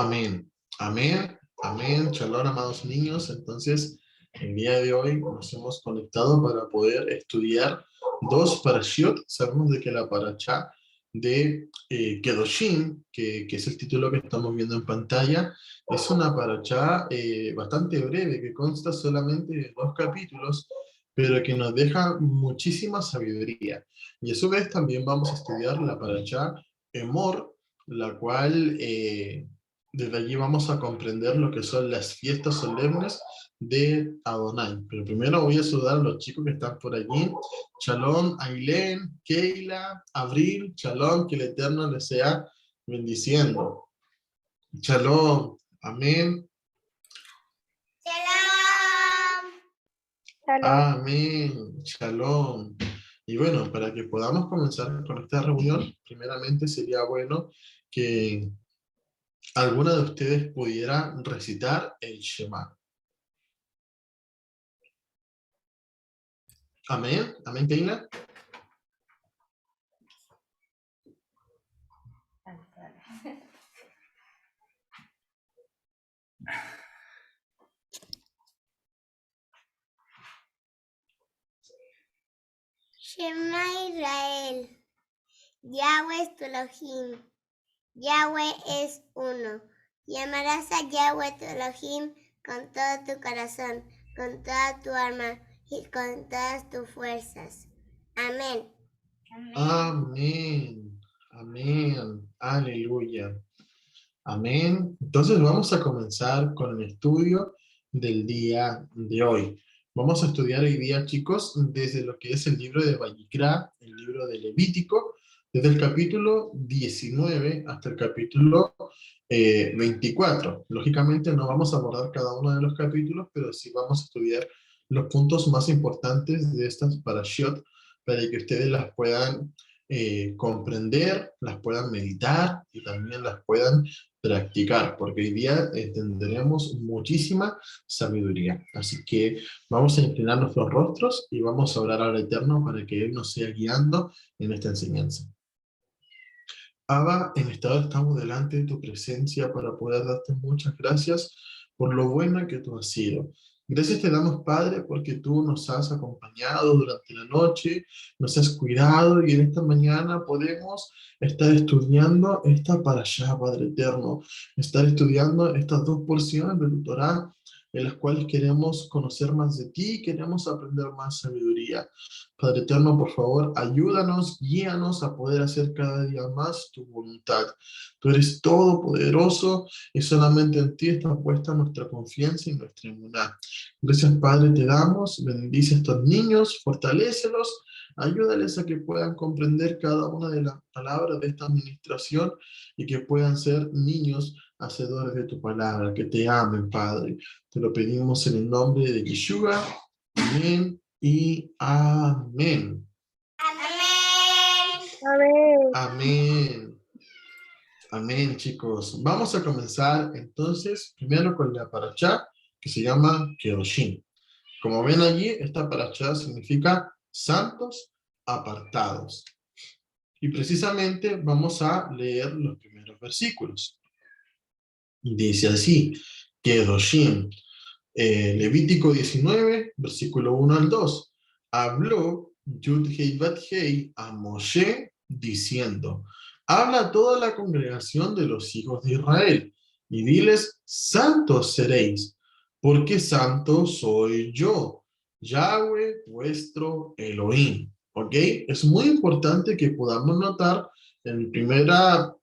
Amén, amén, amén. Shalom, amados niños. Entonces, el día de hoy nos hemos conectado para poder estudiar dos parashiot. Sabemos de que la parashá de Kedoshim, que es el título que estamos viendo en pantalla, es una parashá bastante breve, que consta solamente de 2 capítulos, pero que nos deja muchísima sabiduría. Y a su vez también vamos a estudiar la parashá Emor, la cual desde allí vamos a comprender lo que son las fiestas solemnes de Adonai. Pero primero voy a saludar a los chicos que están por allí. Shalom, Ailén, Keila, Abril, Shalom, que el Eterno les sea bendiciendo. Shalom, amén, Shalom. Shalom. amén, shalom. Y bueno, para que podamos comenzar con esta reunión, primeramente sería bueno que alguna de ustedes pudiera recitar el Shema. Amén, amén, Keila. Shema Israel. Yahweh es tu Elohim. Yahweh es uno. Y amarás a Yahweh tu Elohim con todo tu corazón, con toda tu alma y con todas tus fuerzas. Amén. Amén, amén, aleluya, amén. Entonces vamos a comenzar con el estudio del día de hoy. Vamos a estudiar hoy día, chicos, desde lo que es el libro de Vayikra, el libro de Levítico, desde el capítulo 19 hasta el capítulo 24. Lógicamente no vamos a abordar cada uno de los capítulos, pero sí vamos a estudiar los puntos más importantes de estas parashiot para que ustedes las puedan comprender, las puedan meditar y también las puedan practicar, porque hoy día tendremos muchísima sabiduría. Así que vamos a inclinar nuestros rostros y vamos a orar al Eterno para que Él nos sea guiando en esta enseñanza. Abba, en esta hora estamos delante de tu presencia para poder darte muchas gracias por lo buena que tú has sido. Gracias te damos, Padre, porque tú nos has acompañado durante la noche, nos has cuidado y en esta mañana podemos estar estudiando esta parashá, Padre Eterno, estar estudiando estas 2 porciones de tu Torá en las cuales queremos conocer más de ti, queremos aprender más sabiduría. Padre Eterno, por favor, ayúdanos, guíanos a poder hacer cada día más tu voluntad. Tú eres todopoderoso y solamente en ti está puesta nuestra confianza y nuestra emuná. Gracias, Padre, te damos. Bendice a estos niños, fortalécelos, ayúdales a que puedan comprender cada una de las palabras de esta administración y que puedan ser niños hacedores de tu palabra, que te amen, Padre. Te lo pedimos en el nombre de Yeshua. Amén y amén. Amén. Amén. Amén. Amén, chicos. Vamos a comenzar entonces primero con la parashá que se llama Kedoshim. Como ven allí, esta parashá significa santos apartados. Y precisamente vamos a leer los primeros versículos. Dice así, Kedoshim. Levítico 19, versículo 1 al 2. Habló Yud-Hei Bat-Hei a Moshe diciendo, habla a toda la congregación de los hijos de Israel y diles, santos seréis, porque santo soy yo, Yahweh vuestro Elohim. ¿Ok? Es muy importante que podamos notar en primera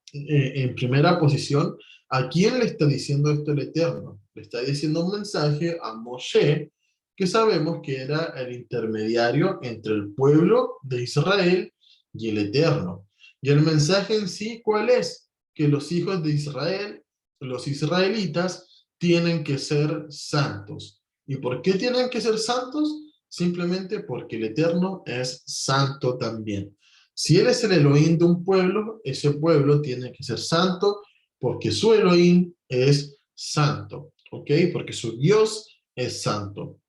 posición ¿a quién le está diciendo esto el Eterno? Le está diciendo un mensaje a Moshe, que sabemos que era el intermediario entre el pueblo de Israel y el Eterno. Y el mensaje en sí, ¿cuál es? Que los hijos de Israel, los israelitas, tienen que ser santos. ¿Y por qué tienen que ser santos? Simplemente porque el Eterno es santo también. Si Él es el Elohim de un pueblo, ese pueblo tiene que ser santo porque su Elohim es santo, ¿ok? Porque su Dios es santo.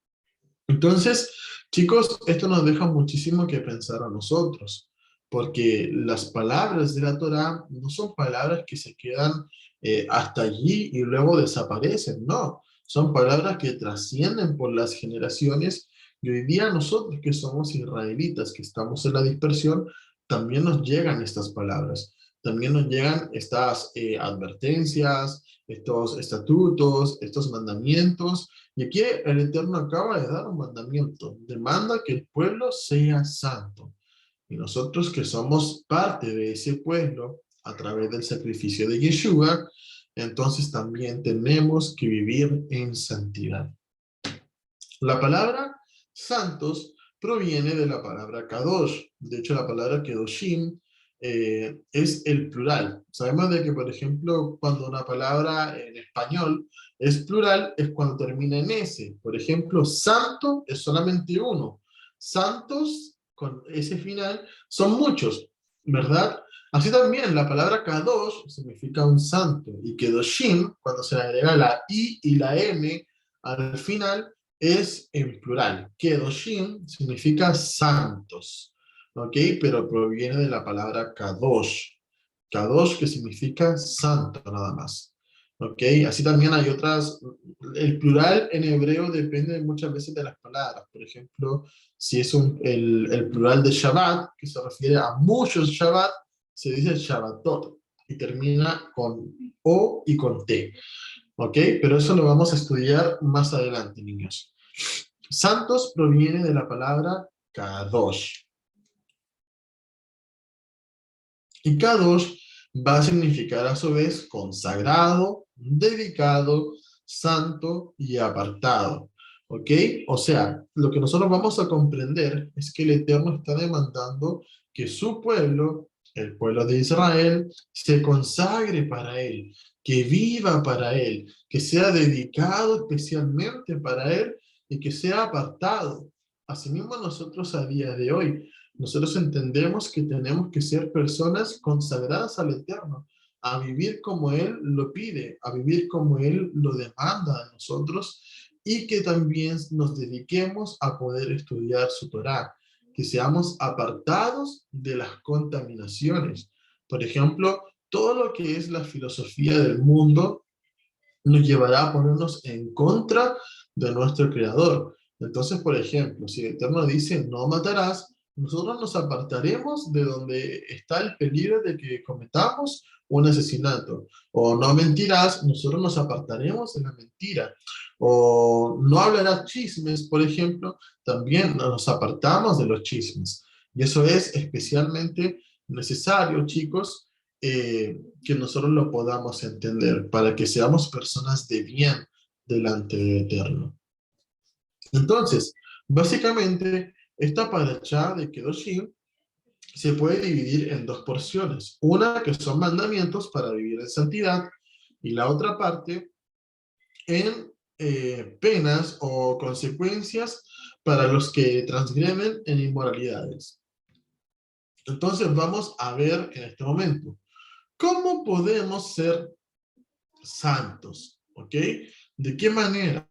Entonces, chicos, esto nos deja muchísimo que pensar a nosotros, porque las palabras de la Torá no son palabras que se quedan hasta allí y luego desaparecen, no, son palabras que trascienden por las generaciones y hoy día nosotros que somos israelitas, que estamos en la dispersión, también nos llegan estas palabras, también nos llegan estas advertencias, estos estatutos, estos mandamientos, y aquí el Eterno acaba de dar un mandamiento, demanda que el pueblo sea santo. Y nosotros que somos parte de ese pueblo a través del sacrificio de Yeshua, entonces también tenemos que vivir en santidad. La palabra santos proviene de la palabra kadosh. De hecho, la palabra kedoshim es el plural. Sabemos de que, por ejemplo, cuando una palabra en español es plural, es cuando termina en S. Por ejemplo, santo es solamente uno. Santos, con ese final, son muchos, ¿verdad? Así también la palabra kadosh significa un santo. Y kedoshim, cuando se le agrega la I y la M al final, es en plural. Kedoshim significa santos, ¿ok? Pero proviene de la palabra kadosh. Kadosh que significa santo nada más, ¿ok? Así también hay otras, el plural en hebreo depende muchas veces de las palabras. Por ejemplo, si es el plural de Shabbat, que se refiere a muchos Shabbat, se dice Shabbatot y termina con O y con T. ¿Ok? Pero eso lo vamos a estudiar más adelante, niños. Santos proviene de la palabra Kadosh. Y Kadosh va a significar a su vez consagrado, dedicado, santo y apartado. ¿Ok? O sea, lo que nosotros vamos a comprender es que el Eterno está demandando que su pueblo, el pueblo de Israel, se consagre para Él, que viva para Él, que sea dedicado especialmente para Él y que sea apartado. Asimismo nosotros a día de hoy, nosotros entendemos que tenemos que ser personas consagradas al Eterno, a vivir como Él lo pide, a vivir como Él lo demanda de nosotros y que también nos dediquemos a poder estudiar su Torá, que seamos apartados de las contaminaciones. Por ejemplo, todo lo que es la filosofía del mundo nos llevará a ponernos en contra de nuestro Creador. Entonces, por ejemplo, si el Eterno dice no matarás, nosotros nos apartaremos de donde está el peligro de que cometamos un asesinato. O no mentirás, nosotros nos apartaremos de la mentira. O no hablarás chismes, por ejemplo, también nos apartamos de los chismes. Y eso es especialmente necesario, chicos, que nosotros lo podamos entender, para que seamos personas de bien delante del Eterno. Entonces, básicamente, esta parashá de Kedoshim se puede dividir en dos porciones. Una que son mandamientos para vivir en santidad y la otra parte en penas o consecuencias para los que transgreden en inmoralidades. Entonces vamos a ver en este momento, ¿cómo podemos ser santos? ¿Ok? ¿De qué manera?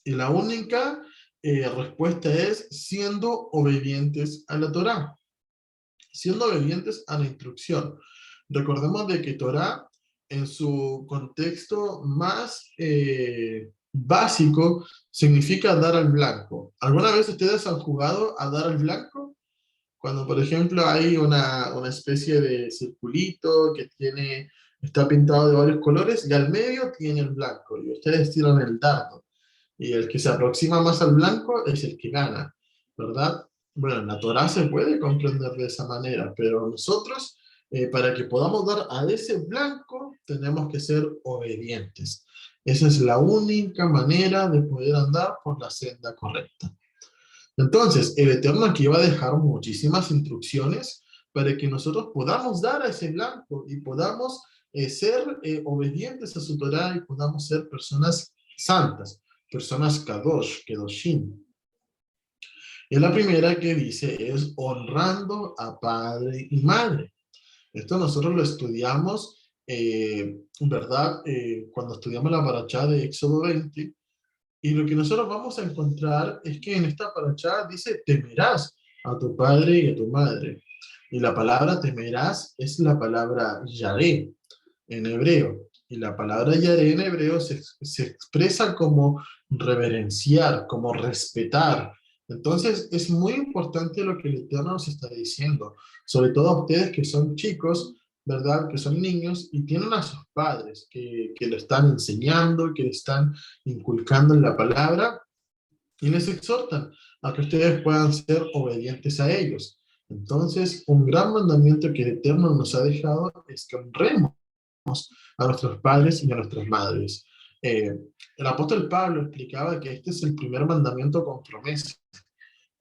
Y la única respuesta es siendo obedientes a la Torá, siendo obedientes a la instrucción. Recordemos de que Torá, en su contexto más básico, significa dar al blanco. ¿Alguna vez ustedes han jugado a dar al blanco? Cuando, por ejemplo, hay una especie de circulito que está pintado de varios colores y al medio tiene el blanco y ustedes tiran el dardo. Y el que se aproxima más al blanco es el que gana, ¿verdad? Bueno, en la Torá se puede comprender de esa manera, pero nosotros, para que podamos dar a ese blanco, tenemos que ser obedientes. Esa es la única manera de poder andar por la senda correcta. Entonces, el Eterno aquí va a dejar muchísimas instrucciones para que nosotros podamos dar a ese blanco y podamos ser obedientes a su Torah y podamos ser personas santas, personas kadosh, kedoshim. Y la primera que dice es honrando a padre y madre. Esto nosotros lo estudiamos, ¿verdad? Cuando estudiamos la parashá de Éxodo 20, y lo que nosotros vamos a encontrar es que en esta parashá dice, temerás a tu padre y a tu madre. Y la palabra temerás es la palabra yaré en hebreo. Y la palabra yaré en hebreo se expresa como reverenciar, como respetar. Entonces es muy importante lo que el Eterno nos está diciendo, sobre todo a ustedes que son chicos, ¿verdad? Que son niños y tienen a sus padres que lo están enseñando, que le están inculcando en la palabra y les exhortan a que ustedes puedan ser obedientes a ellos. Entonces, un gran mandamiento que el Eterno nos ha dejado es que honremos a nuestros padres y a nuestras madres. El apóstol Pablo explicaba que este es el primer mandamiento con promesa.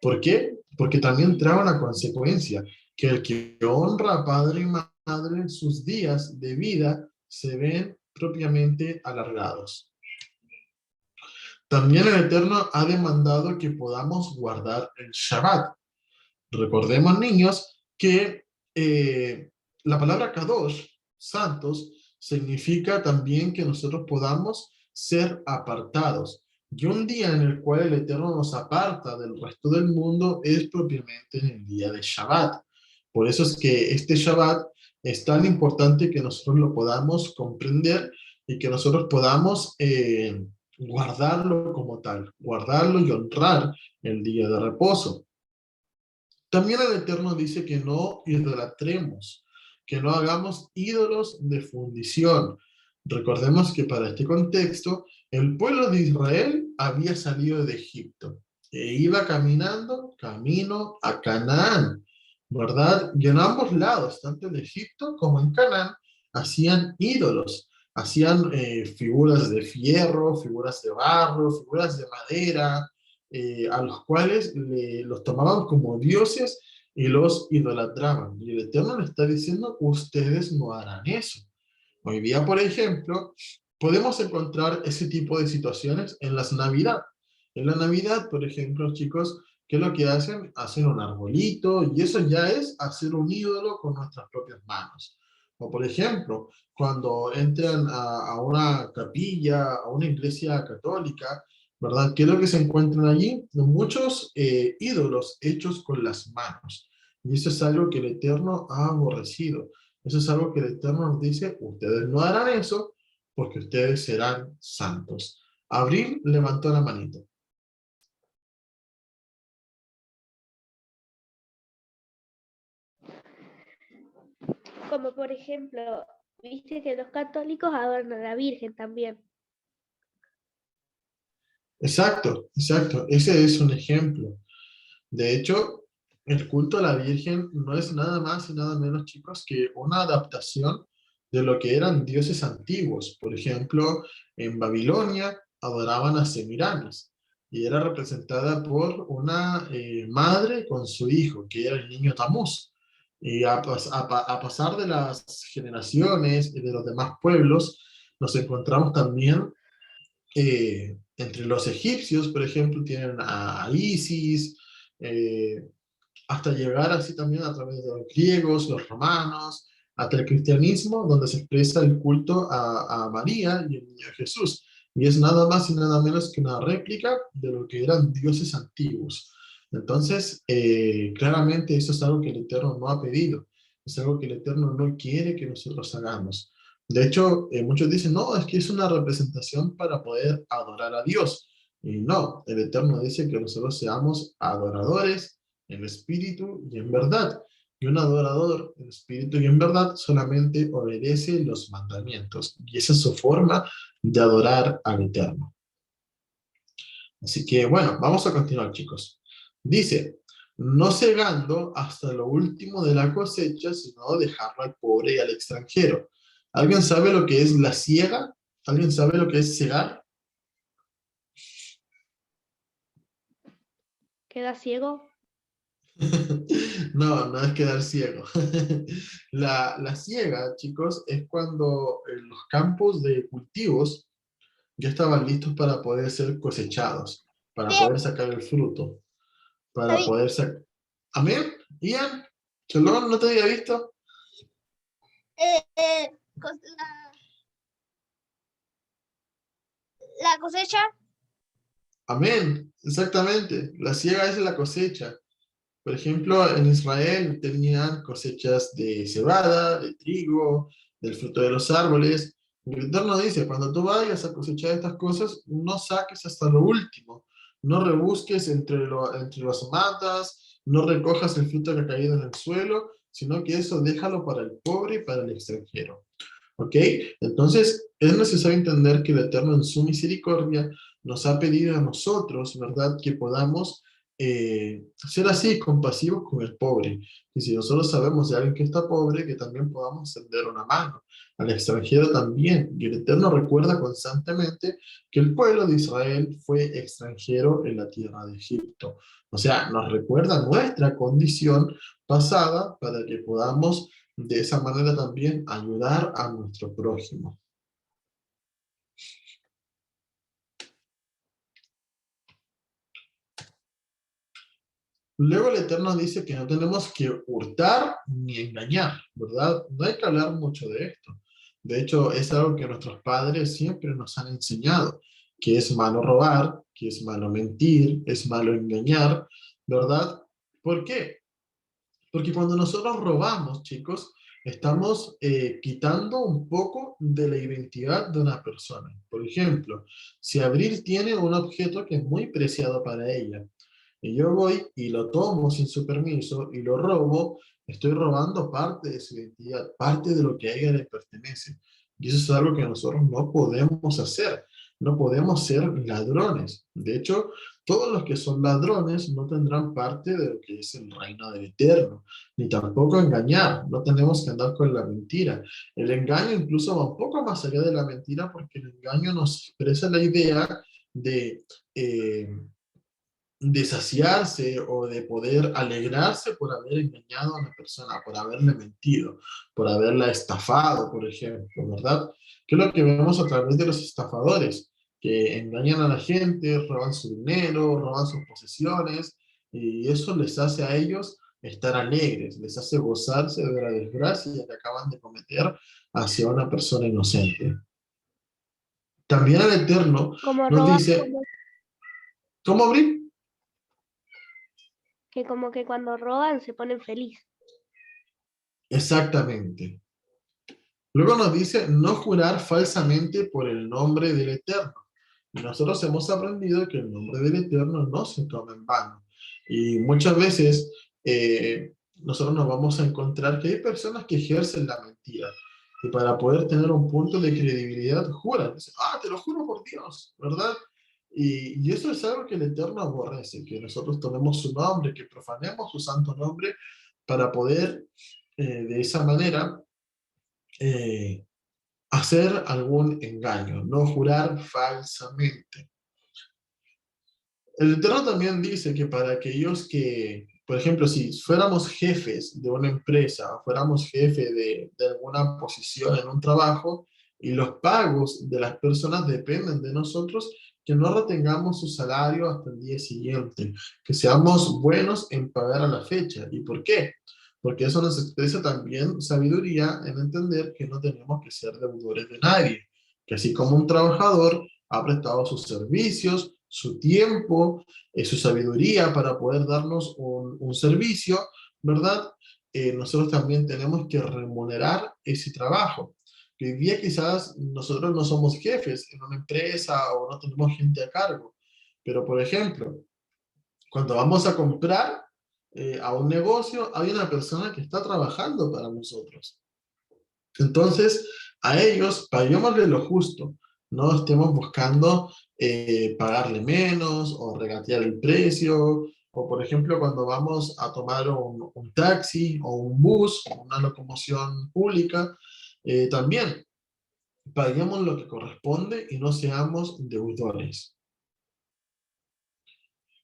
¿Por qué? Porque también trae una consecuencia, que el que honra a padre y madre, sus días de vida se ven propiamente alargados. También el Eterno ha demandado que podamos guardar el Shabbat. Recordemos, niños, que la palabra Kadosh, santos, significa también que nosotros podamos ser apartados. Y un día en el cual el Eterno nos aparta del resto del mundo es propiamente en el día de Shabbat. Por eso es que este Shabbat es tan importante que nosotros lo podamos comprender y que nosotros podamos guardarlo como tal, guardarlo y honrar el día de reposo. También el Eterno dice que no idolatremos, que no hagamos ídolos de fundición. Recordemos que para este contexto, el pueblo de Israel había salido de Egipto e iba caminando camino a Canaán, ¿verdad? Y en ambos lados, tanto en Egipto como en Canaán, hacían ídolos, hacían figuras de fierro, figuras de barro, figuras de madera, a los cuales los tomaban como dioses y los idolatraban. Y el Eterno le está diciendo, ustedes no harán eso. Hoy día, por ejemplo, podemos encontrar ese tipo de situaciones en las Navidad. En la Navidad, por ejemplo, chicos, ¿qué es lo que hacen? Hacen un arbolito y eso ya es hacer un ídolo con nuestras propias manos. O por ejemplo, cuando entran a una capilla, a una iglesia católica, ¿verdad? ¿Qué es lo que se encuentran allí? Muchos ídolos hechos con las manos. Y eso es algo que el Eterno ha aborrecido. Eso es algo que el Eterno nos dice, ustedes no harán eso porque ustedes serán santos. Abril levantó la manita. Como por ejemplo, viste que los católicos adoran a la Virgen también. Exacto, exacto. Ese es un ejemplo. De hecho, el culto a la Virgen no es nada más y nada menos, chicos, que una adaptación de lo que eran dioses antiguos. Por ejemplo, en Babilonia adoraban a Semiramis y era representada por una madre con su hijo, que era el niño Tamuz. Y a pasar de las generaciones y de los demás pueblos, nos encontramos también entre los egipcios, por ejemplo, tienen a Isis, eh, hasta llegar así también a través de los griegos, los romanos, hasta el cristianismo, donde se expresa el culto a María y el niño Jesús. Y es nada más y nada menos que una réplica de lo que eran dioses antiguos. Entonces, claramente eso es algo que el Eterno no ha pedido, es algo que el Eterno no quiere que nosotros hagamos. De hecho, muchos dicen, no, es que es una representación para poder adorar a Dios. Y no, el Eterno dice que nosotros seamos adoradores en espíritu y en verdad. Y un adorador en espíritu y en verdad solamente obedece los mandamientos. Y esa es su forma de adorar al Eterno. Así que bueno, vamos a continuar, chicos. Dice, no cegando hasta lo último de la cosecha, sino dejarlo al pobre y al extranjero. ¿Alguien sabe lo que es la siega? ¿Alguien sabe lo que es cegar? ¿Queda ciego? No, no es quedar ciego. La siega, chicos, es cuando los campos de cultivos ya estaban listos para poder ser cosechados, para Bien, poder sacar el fruto, para David, poder sacar... Amén, Ian, Cholón, ¿no te había visto? eh, eh, la cosecha. Amén, exactamente. La siega es la cosecha. Por ejemplo, en Israel tenían cosechas de cebada, de trigo, del fruto de los árboles. El Eterno dice, cuando tú vayas a cosechar estas cosas, no saques hasta lo último, no rebusques entre las matas, no recojas el fruto que ha caído en el suelo, sino que eso déjalo para el pobre y para el extranjero. ¿Ok? Entonces, es necesario entender que el Eterno en su misericordia nos ha pedido a nosotros, ¿verdad?, que podamos ser así, compasivos con el pobre. Y si nosotros sabemos de alguien que está pobre, que también podamos tender una mano. Al extranjero también. Y el Eterno recuerda constantemente que el pueblo de Israel fue extranjero en la tierra de Egipto. O sea, nos recuerda nuestra condición pasada para que podamos de esa manera también ayudar a nuestro prójimo. Luego el Eterno dice que no tenemos que hurtar ni engañar, ¿verdad? No hay que hablar mucho de esto. De hecho, es algo que nuestros padres siempre nos han enseñado, que es malo robar, que es malo mentir, es malo engañar, ¿verdad? ¿Por qué? Porque cuando nosotros robamos, chicos, estamos quitando un poco de la identidad de una persona. Por ejemplo, si Abril tiene un objeto que es muy preciado para ella, y yo voy y lo tomo sin su permiso y lo robo, estoy robando parte de su identidad, parte de lo que a ella le pertenece. Y eso es algo que nosotros no podemos hacer. No podemos ser ladrones. De hecho, todos los que son ladrones no tendrán parte de lo que es el reino del Eterno, ni tampoco engañar. No tenemos que andar con la mentira. El engaño incluso va un poco más allá de la mentira porque el engaño nos expresa la idea de de saciarse o de poder alegrarse por haber engañado a una persona, por haberle mentido, por haberla estafado, por ejemplo, ¿verdad? ¿Qué es lo que vemos a través de los estafadores? Que engañan a la gente, roban su dinero, roban sus posesiones, y eso les hace a ellos estar alegres, les hace gozarse de la desgracia que acaban de cometer hacia una persona inocente. También el Eterno Como nos roban, dice, ¿cómo abrir? que como que cuando roban se ponen felices. Exactamente. Luego nos dice no jurar falsamente por el nombre del Eterno. Y nosotros hemos aprendido que el nombre del Eterno no se toma en vano. Y muchas veces nosotros nos vamos a encontrar que hay personas que ejercen la mentira. Y para poder tener un punto de credibilidad, juran. Dicen, te lo juro por Dios, ¿verdad? Y eso es algo que el Eterno aborrece, que nosotros tomemos su nombre, que profanemos su santo nombre para poder, de esa manera, eh, hacer algún engaño, no jurar falsamente. El Eterno también dice que para aquellos que, por ejemplo, si fuéramos jefes de una empresa, fuéramos jefe de alguna posición en un trabajo y los pagos de las personas dependen de nosotros, que no retengamos su salario hasta el día siguiente, que seamos buenos en pagar a la fecha. ¿Y por qué? Porque eso nos expresa también sabiduría en entender que no tenemos que ser deudores de nadie, que así como un trabajador ha prestado sus servicios, su tiempo, su sabiduría para poder darnos un servicio, ¿verdad? Nosotros también tenemos que remunerar ese trabajo. Que hoy día quizás nosotros no somos jefes en una empresa o no tenemos gente a cargo, pero por ejemplo, cuando vamos a comprar a un negocio, hay una persona que está trabajando para nosotros. Entonces, a ellos, paguémosle lo justo, no estemos buscando pagarle menos o regatear el precio, o por ejemplo, cuando vamos a tomar un taxi o un bus, una locomoción pública, también paguemos lo que corresponde y no seamos deudores.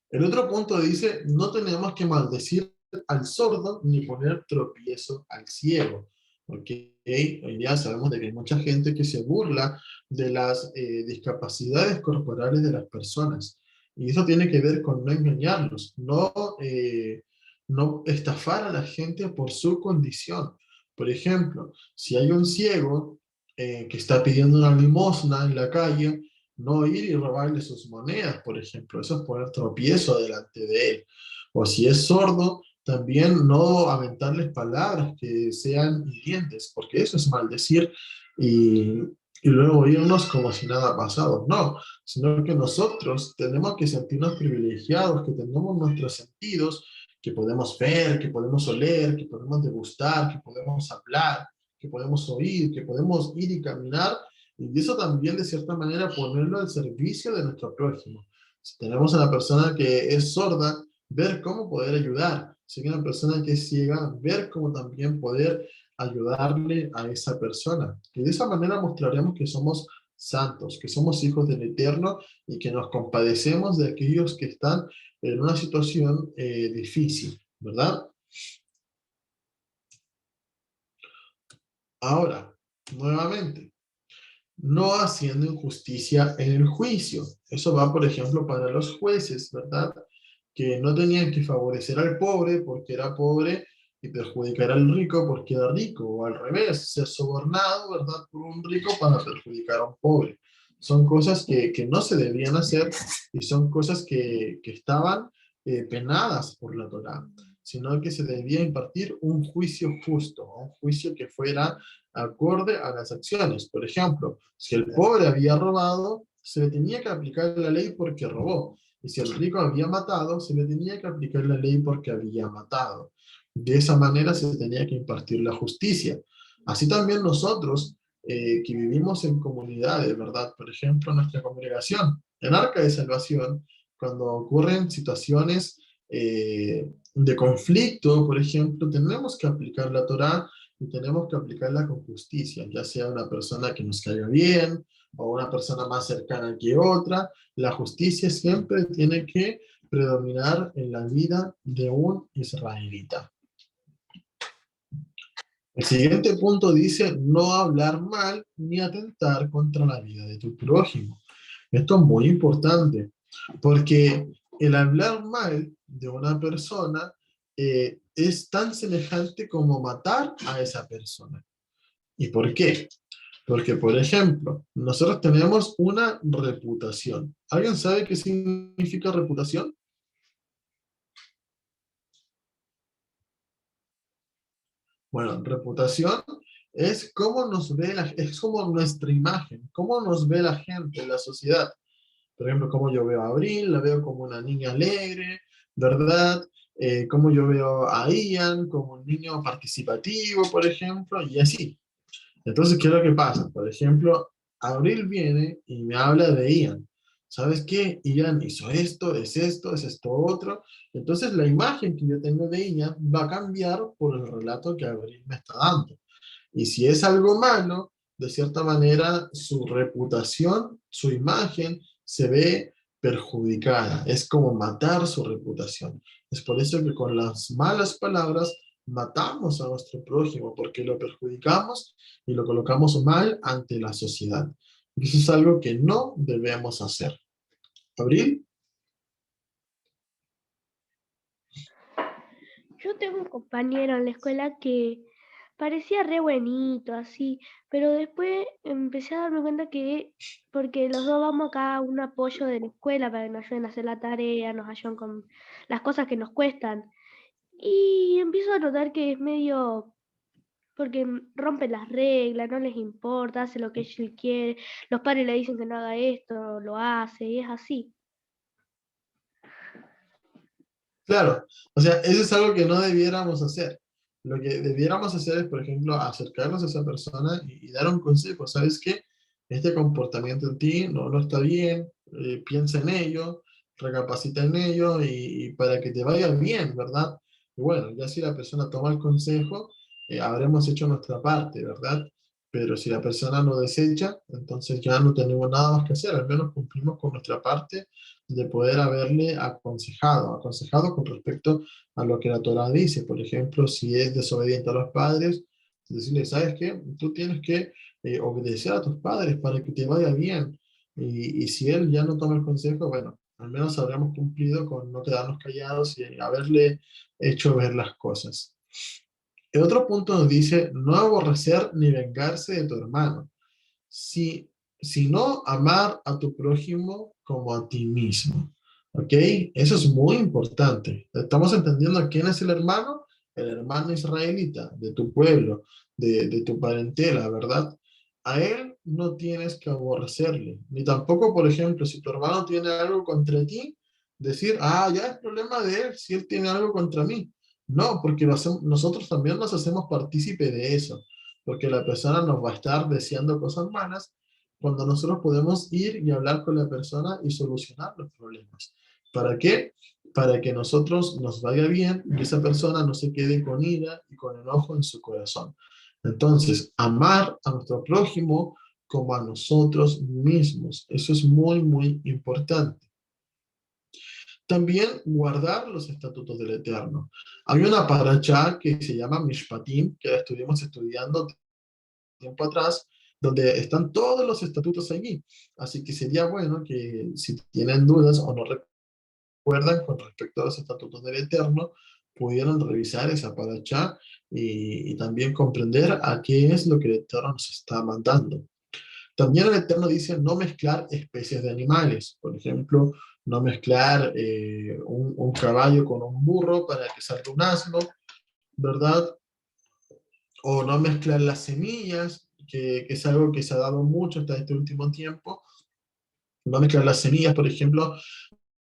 El otro punto dice, no tenemos que maldecir al sordo ni poner tropiezo al ciego. Porque hoy día sabemos de que hay mucha gente que se burla de las discapacidades corporales de las personas. Y eso tiene que ver con no engañarlos, no estafar a la gente por su condición. Por ejemplo, si hay un ciego que está pidiendo una limosna en la calle, no ir y robarle sus monedas, por ejemplo. Eso es poner tropiezo delante de él. O si es sordo, También no aventarles palabras que sean hirientes, porque eso es maldecir y, y luego irnos como si nada ha pasado. No, sino que nosotros tenemos que sentirnos privilegiados, que tenemos nuestros sentidos, que podemos ver, que podemos oler, que podemos degustar, que podemos hablar, que podemos oír, que podemos ir y caminar, y eso también de cierta manera ponerlo al servicio de nuestro prójimo. Si tenemos a la persona que es sorda, ver cómo poder ayudar. Si hay una persona que es ciega, ver cómo también poder ayudarle a esa persona. Y de esa manera mostraremos que somos santos, que somos hijos del Eterno y que nos compadecemos de aquellos que están en una situación difícil, ¿verdad? Ahora, nuevamente, no haciendo injusticia en el juicio. Eso va, por ejemplo, para los jueces, ¿verdad? Que no tenían que favorecer al pobre porque era pobre y perjudicar al rico porque era rico, o al revés, ser sobornado, ¿verdad? Por un rico para perjudicar a un pobre. Son cosas que no se debían hacer y son cosas que estaban penadas por la Torá, sino que se debía impartir un juicio justo, un juicio que fuera acorde a las acciones. Por ejemplo, si el pobre había robado, se le tenía que aplicar la ley porque robó. Y si el rico había matado, se le tenía que aplicar la ley porque había matado. De esa manera se tenía que impartir la justicia. Así también nosotros, que vivimos en comunidades, ¿verdad? Por ejemplo, nuestra congregación, en Arca de Salvación, cuando ocurren situaciones de conflicto, por ejemplo, tenemos que aplicar la Torá y tenemos que aplicarla con justicia, ya sea una persona que nos caiga bien o una persona más cercana que otra. La justicia siempre tiene que predominar en la vida de un israelita. El siguiente punto dice no hablar mal ni atentar contra la vida de tu prójimo. Esto es muy importante porque el hablar mal de una persona es tan semejante como matar a esa persona. ¿Y por qué? Porque, por ejemplo, nosotros tenemos una reputación. ¿Alguien sabe qué significa reputación? Bueno, reputación es cómo nos ve es como nuestra imagen, cómo nos ve la gente, la sociedad. Por ejemplo, cómo yo veo a Abril, la veo como una niña alegre, ¿verdad? Cómo yo veo a Ian como un niño participativo, por ejemplo, y así. Entonces, ¿qué es lo que pasa? Por ejemplo, Abril viene y me habla de Ian. ¿Sabes qué? Ian hizo esto, es esto otro. Entonces, la imagen que yo tengo de Ian va a cambiar por el relato que Abril me está dando. Y si es algo malo, de cierta manera, su reputación, su imagen, se ve perjudicada. Es como matar su reputación. Es por eso que con las malas palabras matamos a nuestro prójimo, porque lo perjudicamos y lo colocamos mal ante la sociedad. Y eso es algo que no debemos hacer. ¿Abril? Yo tengo un compañero en la escuela que parecía re buenito, así, pero después empecé a darme cuenta que, porque los dos vamos acá a un apoyo de la escuela para que nos ayuden a hacer la tarea, nos ayuden con las cosas que nos cuestan, y empiezo a notar que es medio, porque rompe las reglas, no les importa, hace lo que él quiere, los padres le dicen que no haga esto, lo hace, y es así. Claro, o sea, eso es algo que no debiéramos hacer. Lo que debiéramos hacer es, por ejemplo, acercarnos a esa persona y dar un consejo. ¿Sabes qué? Este comportamiento en ti no está bien, piensa en ello, recapacita en ello y para que te vaya bien, ¿verdad? Y bueno, ya si la persona toma el consejo, habremos hecho nuestra parte, ¿verdad? Pero si la persona lo desecha, entonces ya no tenemos nada más que hacer, al menos cumplimos con nuestra parte de poder haberle aconsejado con respecto a lo que la Torah dice. Por ejemplo, si es desobediente a los padres, decirle, ¿sabes qué? Tú tienes que obedecer a tus padres para que te vaya bien. Y si él ya no toma el consejo, bueno, al menos habremos cumplido con no quedarnos callados y haberle hecho ver las cosas. El otro punto nos dice, no aborrecer ni vengarse de tu hermano, si, sino amar a tu prójimo como a ti mismo. ¿Ok? Eso es muy importante. Estamos entendiendo quién es el hermano israelita de tu pueblo, de tu parentela, ¿verdad? A él no tienes que aborrecerle, ni tampoco, por ejemplo, si tu hermano tiene algo contra ti, decir, ah, ya es problema de él si él tiene algo contra mí. No, porque nosotros también nos hacemos partícipe de eso, porque la persona nos va a estar deseando cosas malas cuando nosotros podemos ir y hablar con la persona y solucionar los problemas. ¿Para qué? Para que nosotros nos vaya bien y esa persona no se quede con ira y con enojo en su corazón. Entonces, amar a nuestro prójimo como a nosotros mismos. Eso es muy, muy importante. También guardar los estatutos del Eterno. Hay una paracha que se llama Mishpatim, que la estuvimos estudiando tiempo atrás, donde están todos los estatutos allí. Así que sería bueno que si tienen dudas o no recuerdan con respecto a los estatutos del Eterno, pudieran revisar esa paracha y también comprender a qué es lo que el Eterno nos está mandando. También el Eterno dice no mezclar especies de animales. Por ejemplo, no mezclar un caballo con un burro para que salga un asno, ¿verdad? O no mezclar las semillas, que es algo que se ha dado mucho hasta este último tiempo. No mezclar las semillas, por ejemplo,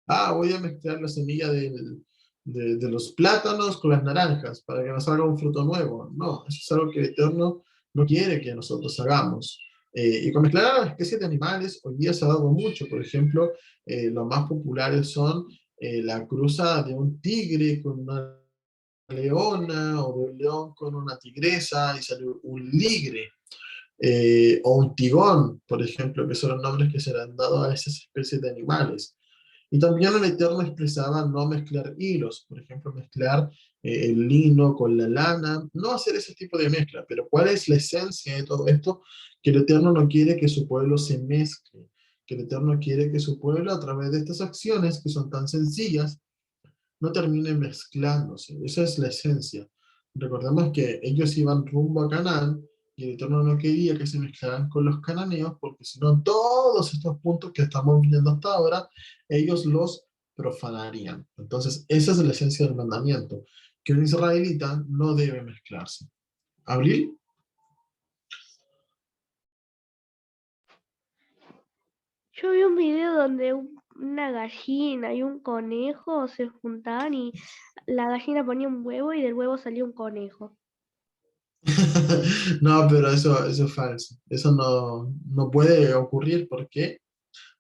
ah, voy a mezclar la semilla de los plátanos con las naranjas para que nos salga un fruto nuevo. No, eso es algo que el Eterno no quiere que nosotros hagamos. Y con mezclar a las especies de animales, hoy día se ha dado mucho. Por ejemplo, los más populares son la cruza de un tigre con una leona o de un león con una tigresa y sale un ligre. O un tigón, por ejemplo, que son los nombres que se le han dado a esas especies de animales. Y también el Eterno expresaba no mezclar hilos, por ejemplo, mezclar el lino con la lana, no hacer ese tipo de mezcla. Pero ¿cuál es la esencia de todo esto? Que el Eterno no quiere que su pueblo se mezcle, que el Eterno quiere que su pueblo, a través de estas acciones que son tan sencillas, no termine mezclándose. Esa es la esencia. Recordemos que ellos iban rumbo a Canaán y el Eterno no quería que se mezclaran con los cananeos, porque si no, todos estos puntos que estamos viendo hasta ahora, ellos los profanarían. Entonces, esa es la esencia del mandamiento, que un israelita no debe mezclarse. ¿Abril? Yo vi un video donde una gallina y un conejo se juntaban y la gallina ponía un huevo y del huevo salía un conejo. No, pero eso es falso. Eso no puede ocurrir. ¿Por qué?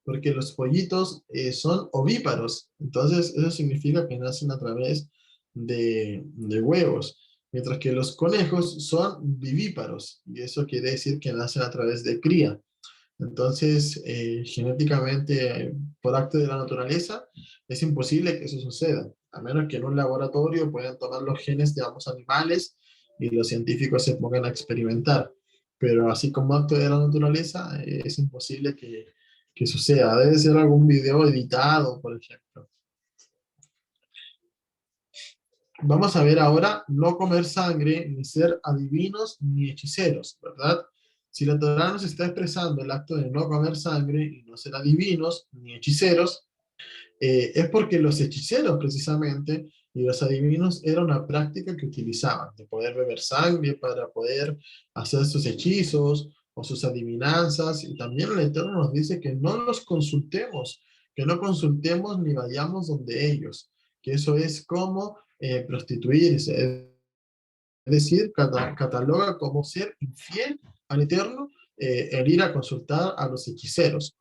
Porque los pollitos son ovíparos, entonces eso significa que nacen a través de huevos, mientras que los conejos son vivíparos, y eso quiere decir que nacen a través de cría. Entonces, genéticamente, por acto de la naturaleza, es imposible que eso suceda, a menos que en un laboratorio puedan tomar los genes de ambos animales y los científicos se pongan a experimentar. Pero así como acto de la naturaleza, es imposible que suceda. Debe ser algún video editado, por ejemplo. Vamos a ver ahora no comer sangre, ni ser adivinos ni hechiceros, ¿verdad? Si la Torá nos está expresando el acto de no comer sangre y no ser adivinos ni hechiceros, es porque los hechiceros precisamente y los adivinos era una práctica que utilizaban, de poder beber sangre para poder hacer sus hechizos o sus adivinanzas. Y también el Eterno nos dice que no los consultemos, que no consultemos ni vayamos donde ellos, que eso es como prostituirse, es decir, cataloga como ser infiel al Eterno el ir a consultar a los hechiceros.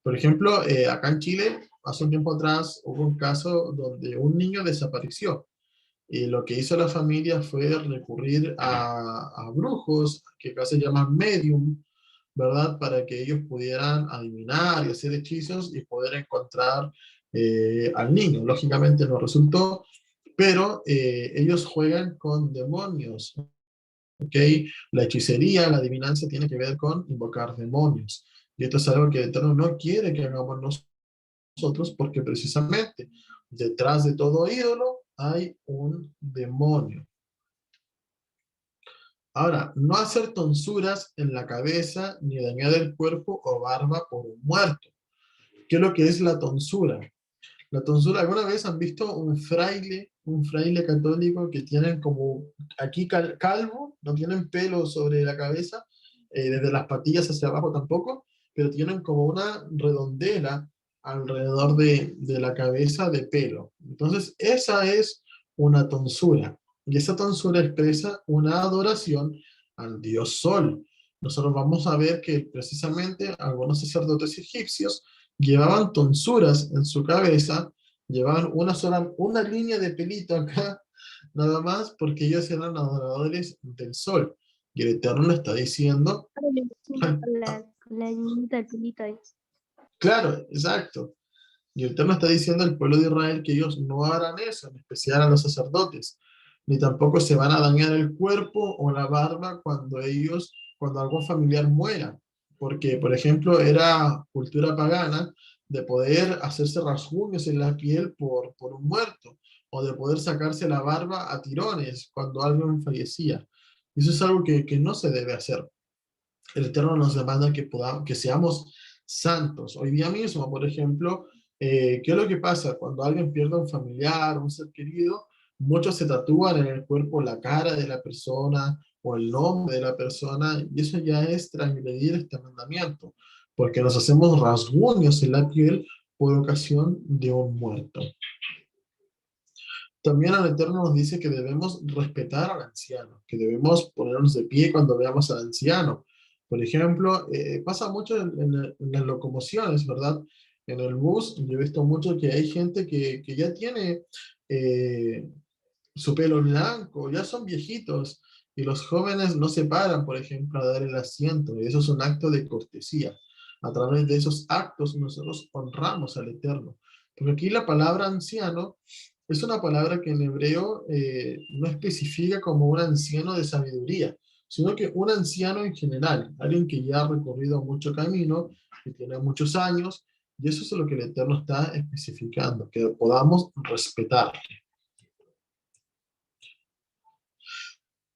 Por ejemplo, acá en Chile, hace un tiempo atrás, hubo un caso donde un niño desapareció. Y lo que hizo la familia fue recurrir a brujos, que acá se llaman medium, ¿verdad? Para que ellos pudieran adivinar y hacer hechizos y poder encontrar al niño. Lógicamente no resultó, pero ellos juegan con demonios, ¿ok? La hechicería, la adivinanza tiene que ver con invocar demonios. Y esto es algo que el Eterno no quiere que hagamos nosotros porque precisamente detrás de todo ídolo hay un demonio. Ahora, no hacer tonsuras en la cabeza ni dañar el cuerpo o barba por un muerto. ¿Qué es lo que es la tonsura? La tonsura, ¿alguna vez han visto un fraile católico que tienen como aquí calvo, no tienen pelo sobre la cabeza, desde las patillas hacia abajo tampoco, pero tienen como una redondela alrededor de la cabeza de pelo? Entonces, esa es una tonsura. Y esa tonsura expresa una adoración al dios Sol. Nosotros vamos a ver que precisamente algunos sacerdotes egipcios llevaban tonsuras en su cabeza, llevaban una línea de pelito acá, nada más, porque ellos eran adoradores del sol. Y el Eterno le está diciendo, Con la niñita, el pelito ahí. claro, exacto. Y el Eterno está diciendo al pueblo de Israel que ellos no harán eso, en especial a los sacerdotes, ni tampoco se van a dañar el cuerpo o la barba cuando algún familiar muera, porque, por ejemplo, era cultura pagana de poder hacerse rasguños en la piel por un muerto, o de poder sacarse la barba a tirones cuando alguien fallecía. Y eso es algo que no se debe hacer. El Eterno nos demanda que seamos santos. Hoy día mismo, por ejemplo, ¿qué es lo que pasa? Cuando alguien pierde un familiar, un ser querido, muchos se tatúan en el cuerpo la cara de la persona o el nombre de la persona, y eso ya es transgredir este mandamiento, porque nos hacemos rasguños en la piel por ocasión de un muerto. También el Eterno nos dice que debemos respetar al anciano, que debemos ponernos de pie cuando veamos al anciano. Por ejemplo, pasa mucho en las locomociones, ¿verdad? En el bus, yo he visto mucho que hay gente que ya tiene eh, su pelo blanco, ya son viejitos, y los jóvenes no se paran, por ejemplo, a dar el asiento, y eso es un acto de cortesía. A través de esos actos nosotros honramos al Eterno. Porque aquí la palabra anciano es una palabra que en hebreo no especifica como un anciano de sabiduría, sino que un anciano en general, alguien que ya ha recorrido mucho camino, que tiene muchos años, y eso es lo que el Eterno está especificando, que podamos respetar.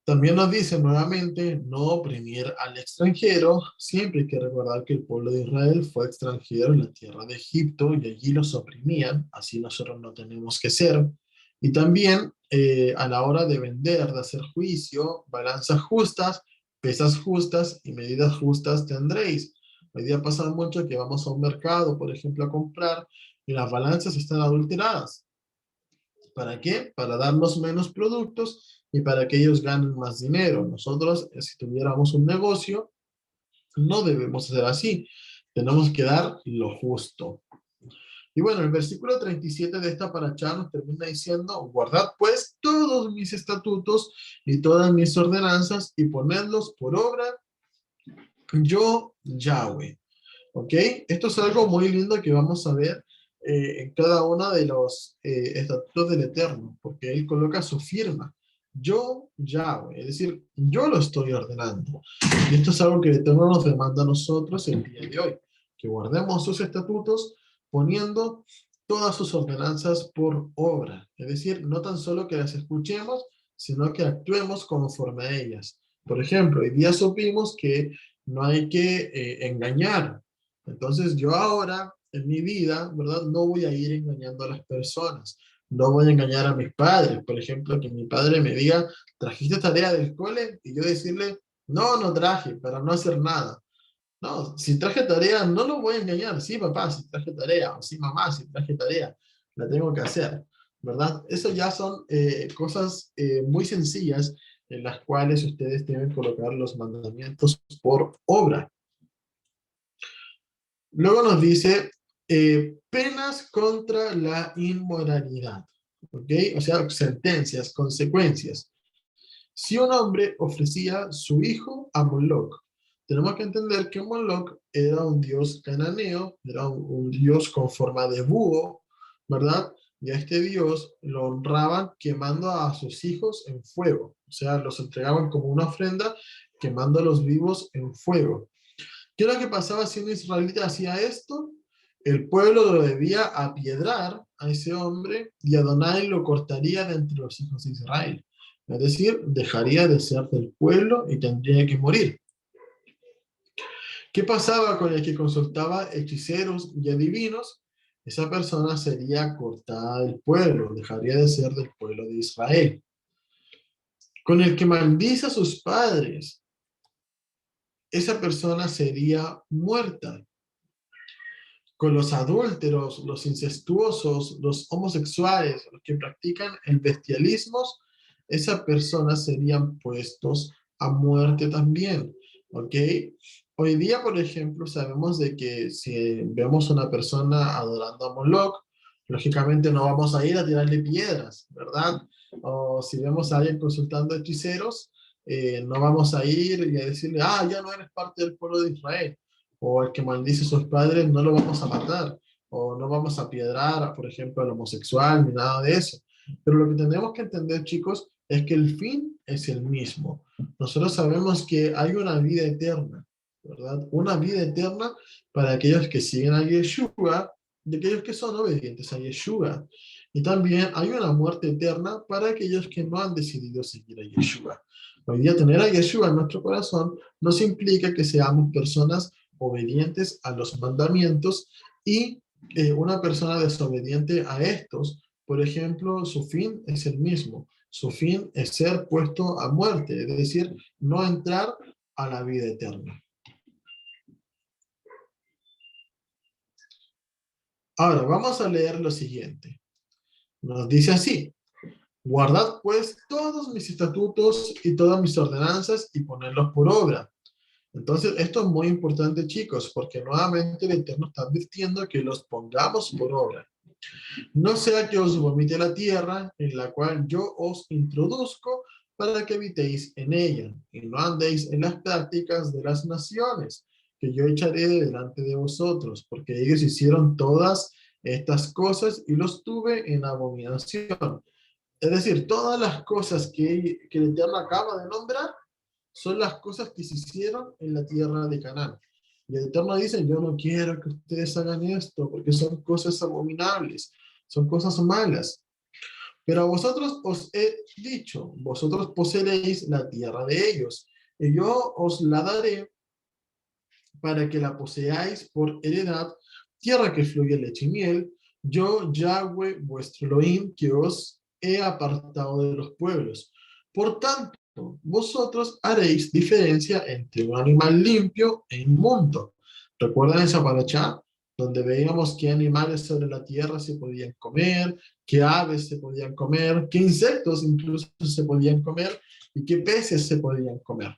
También nos dice nuevamente no oprimir al extranjero. Siempre hay que recordar que el pueblo de Israel fue extranjero en la tierra de Egipto y allí los oprimían, así nosotros no tenemos que ser. Y también a la hora de vender, de hacer juicio, balanzas justas, pesas justas y medidas justas tendréis. Hoy día pasa mucho que vamos a un mercado, por ejemplo, a comprar y las balanzas están adulteradas. ¿Para qué? Para darnos menos productos y para que ellos ganen más dinero. Nosotros, si tuviéramos un negocio, no debemos hacer así. Tenemos que dar lo justo. Y bueno, el versículo 37 de esta paracha nos termina diciendo, guardad pues todos mis estatutos y todas mis ordenanzas y ponedlos por obra, yo, Yahweh. ¿Ok? Esto es algo muy lindo que vamos a ver en cada uno de los estatutos del Eterno, porque Él coloca su firma. Yo, Yahweh, es decir, yo lo estoy ordenando. Y esto es algo que el Eterno nos demanda a nosotros el día de hoy, que guardemos sus estatutos poniendo todas sus ordenanzas por obra. Es decir, no tan solo que las escuchemos, sino que actuemos conforme a ellas. Por ejemplo, hoy día supimos que no hay que engañar. Entonces yo ahora en mi vida, ¿verdad? No voy a ir engañando a las personas. No voy a engañar a mis padres. Por ejemplo, que mi padre me diga, ¿trajiste tarea del cole? Y yo decirle, no, no traje, para no hacer nada. No, si traje tarea, no lo voy a engañar. Sí, papá, si traje tarea. O sí, mamá, si traje tarea. La tengo que hacer, ¿verdad? Eso ya son cosas muy sencillas en las cuales ustedes deben colocar los mandamientos por obra. Luego nos dice penas contra la inmoralidad, ¿ok? O sea, sentencias, consecuencias. Si un hombre ofrecía su hijo a Moloch, tenemos que entender que Moloch era un dios cananeo, era un dios con forma de búho, ¿verdad? Y a este dios lo honraban quemando a sus hijos en fuego, o sea, los entregaban como una ofrenda quemándolos vivos en fuego. ¿Qué es lo que pasaba si un israelita hacía esto? El pueblo lo debía apiedrar a ese hombre y Adonai lo cortaría de entre los hijos de Israel. Es decir, dejaría de ser del pueblo y tendría que morir. ¿Qué pasaba con el que consultaba hechiceros y adivinos? esa persona sería cortada del pueblo, dejaría de ser del pueblo de Israel. Con el que maldice a sus padres, esa persona sería muerta. Con los adúlteros, los incestuosos, los homosexuales, los que practican el bestialismo, esas personas serían puestos a muerte también, ¿ok? Hoy día, por ejemplo, sabemos de que si vemos a una persona adorando a Moloch, lógicamente no vamos a ir a tirarle piedras, ¿verdad? O si vemos a alguien consultando hechiceros, no vamos a ir y a decirle, ah, ya no eres parte del pueblo de Israel, o el que maldice a sus padres no lo vamos a matar, o no vamos a piedrar, por ejemplo, al homosexual, ni nada de eso. Pero lo que tenemos que entender, chicos, es que el fin es el mismo. Nosotros sabemos que hay una vida eterna, ¿verdad? Una vida eterna para aquellos que siguen a Yeshua, de aquellos que son obedientes a Yeshua. Y también hay una muerte eterna para aquellos que no han decidido seguir a Yeshua. Hoy día tener a Yeshua en nuestro corazón nos implica que seamos personas obedientes a los mandamientos y una persona desobediente a estos, por ejemplo, su fin es el mismo. Su fin es ser puesto a muerte, es decir, no entrar a la vida eterna. Ahora, vamos a leer lo siguiente. Nos dice así: guardad pues todos mis estatutos y todas mis ordenanzas y ponedlos por obra. Entonces, esto es muy importante, chicos, porque nuevamente el Eterno está advirtiendo que los pongamos por obra. No sea que os vomite la tierra en la cual yo os introduzco para que habitéis en ella y no andéis en las prácticas de las naciones que yo echaré delante de vosotros, porque ellos hicieron todas estas cosas y los tuve en abominación. Es decir, todas las cosas que el Eterno acaba de nombrar son las cosas que se hicieron en la tierra de Canaán. Y el Eterno dice, yo no quiero que ustedes hagan esto, porque son cosas abominables, son cosas malas. Pero a vosotros os he dicho, vosotros poseeréis la tierra de ellos, y yo os la daré para que la poseáis por heredad, tierra que fluye leche y miel, yo, Yahweh, vuestro Elohim, que os he apartado de los pueblos. Por tanto, vosotros haréis diferencia entre un animal limpio e inmundo. ¿Recuerdan esa paracha? Donde veíamos qué animales sobre la tierra se podían comer, qué aves se podían comer, qué insectos incluso se podían comer y qué peces se podían comer.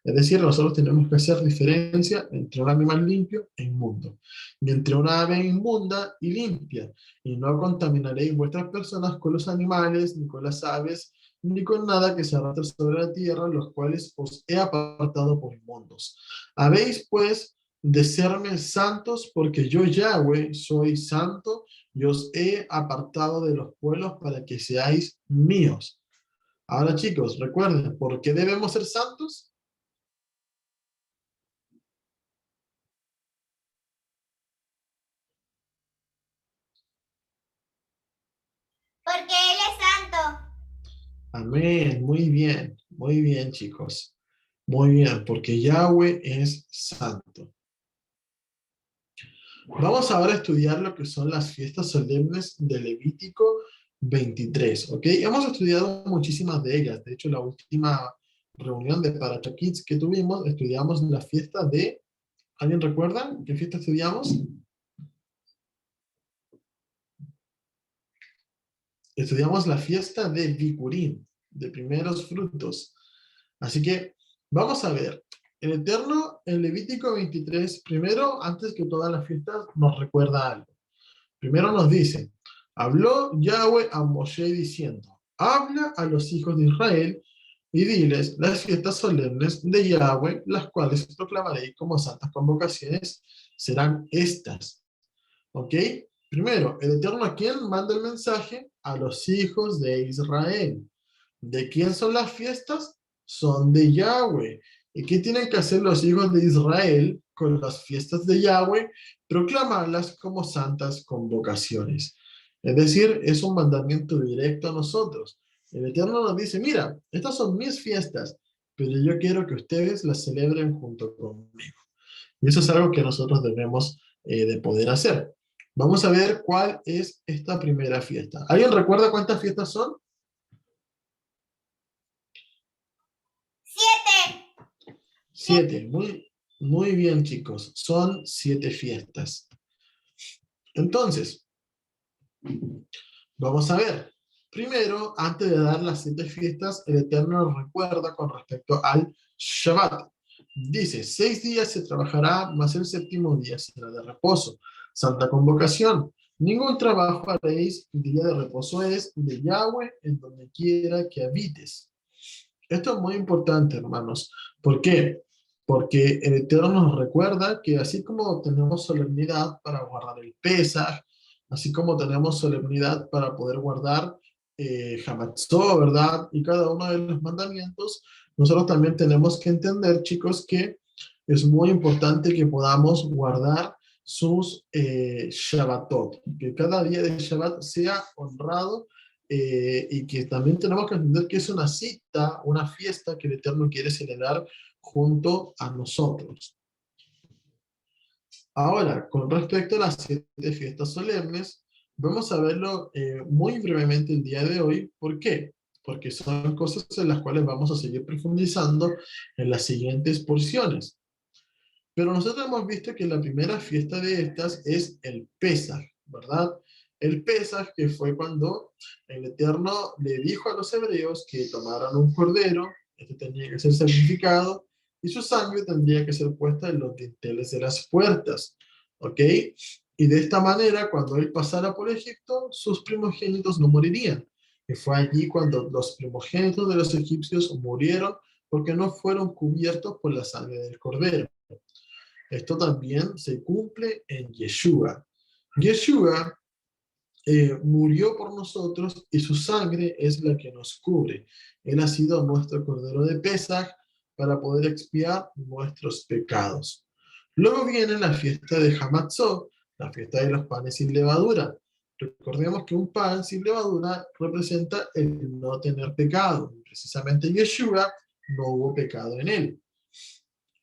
Es decir, nosotros tenemos que hacer diferencia entre un animal limpio e inmundo, y entre una ave inmunda y limpia, y no contaminaréis vuestras personas con los animales, ni con las aves, ni con nada que se arrastre sobre la tierra, los cuales os he apartado por inmundos. Habéis, pues, de serme santos, porque yo, Yahweh, soy santo, y os he apartado de los pueblos para que seáis míos. Ahora, chicos, recuerden, ¿por qué debemos ser santos? Porque Él es santo. Amén, muy bien, chicos. Muy bien, porque Yahweh es santo. Vamos ahora a estudiar lo que son las fiestas solemnes de Levítico 23, ¿ok? Hemos estudiado muchísimas de ellas. De hecho, la última reunión de Paracha Kids que tuvimos, estudiamos la fiesta de... ¿Alguien recuerda qué fiesta estudiamos? Estudiamos la fiesta de Bikurim, de primeros frutos. Así que vamos a ver. El Eterno en Levítico 23, primero, antes que todas las fiestas, nos recuerda algo. Primero nos dice, habló Yahweh a Moshe diciendo, habla a los hijos de Israel y diles las fiestas solemnes de Yahweh, las cuales proclamaré como santas convocaciones, serán estas. ¿Ok? Primero, el Eterno a quién manda el mensaje? A los hijos de Israel. ¿De quién son las fiestas? Son de Yahweh. ¿Y qué tienen que hacer los hijos de Israel con las fiestas de Yahweh? Proclamarlas como santas convocaciones. Es decir, es un mandamiento directo a nosotros. El Eterno nos dice, mira, estas son mis fiestas, pero yo quiero que ustedes las celebren junto conmigo. Y eso es algo que nosotros debemos de poder hacer. Vamos a ver cuál es esta primera fiesta. ¿Alguien recuerda cuántas fiestas son? 7. 7. Muy bien, chicos. Son 7 fiestas. Entonces, vamos a ver. Primero, antes de dar las 7 fiestas, el Eterno nos recuerda con respecto al Shabbat. Dice, 6 días se trabajará, mas el séptimo día será de reposo. Santa convocación. Ningún trabajo haréis, día de reposo es de Yahweh en donde quiera que habites. Esto es muy importante, hermanos. ¿Por qué? Porque el Eterno nos recuerda que así como tenemos solemnidad para guardar el Pesaj, así como tenemos solemnidad para poder guardar Hamatzó, ¿verdad? Y cada uno de los mandamientos, nosotros también tenemos que entender, chicos, que es muy importante que podamos guardar sus Shabbatot, que cada día de Shabbat sea honrado y que también tenemos que entender que es una cita, una fiesta que el Eterno quiere celebrar junto a nosotros. Ahora, con respecto a las 7 fiestas solemnes, vamos a verlo muy brevemente el día de hoy. ¿Por qué? Porque son cosas en las cuales vamos a seguir profundizando en las siguientes porciones. Pero nosotros hemos visto que la primera fiesta de estas es el Pesaj, ¿verdad? El Pesaj, que fue cuando el Eterno le dijo a los hebreos que tomaran un cordero, este tenía que ser sacrificado, y su sangre tendría que ser puesta en los dinteles de las puertas, ¿ok? Y de esta manera, cuando él pasara por Egipto, sus primogénitos no morirían. Y fue allí cuando los primogénitos de los egipcios murieron porque no fueron cubiertos por la sangre del cordero. Esto también se cumple en Yeshua. Yeshua murió por nosotros y su sangre es la que nos cubre. Él ha sido nuestro cordero de Pesaj para poder expiar nuestros pecados. Luego viene la fiesta de Hamatzot, la fiesta de los panes sin levadura. Recordemos que un pan sin levadura representa el no tener pecado. Precisamente Yeshua no hubo pecado en él.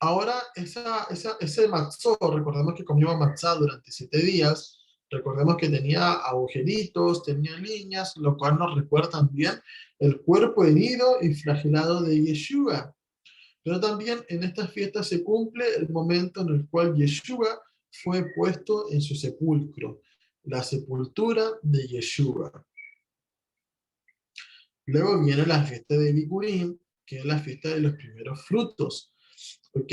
Ahora, ese matzó, recordemos que comíamos matzá durante 7 días, recordemos que tenía agujeritos, tenía líneas, lo cual nos recuerda también el cuerpo herido y flagelado de Yeshua. Pero también en esta fiesta se cumple el momento en el cual Yeshua fue puesto en su sepulcro, la sepultura de Yeshua. Luego viene la fiesta de Bikurim, que es la fiesta de los primeros frutos. ¿Ok?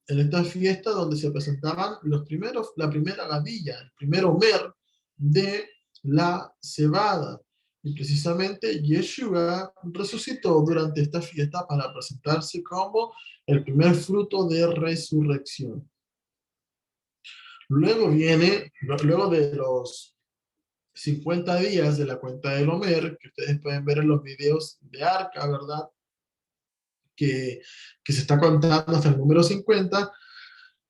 En esta fiesta donde se presentaban la primera gavilla, el primer homer de la cebada. Y precisamente Yeshua resucitó durante esta fiesta para presentarse como el primer fruto de resurrección. Luego luego de los 50 días de la cuenta del Homer, que ustedes pueden ver en los videos de Arca, ¿verdad? Que se está contando hasta el número 50,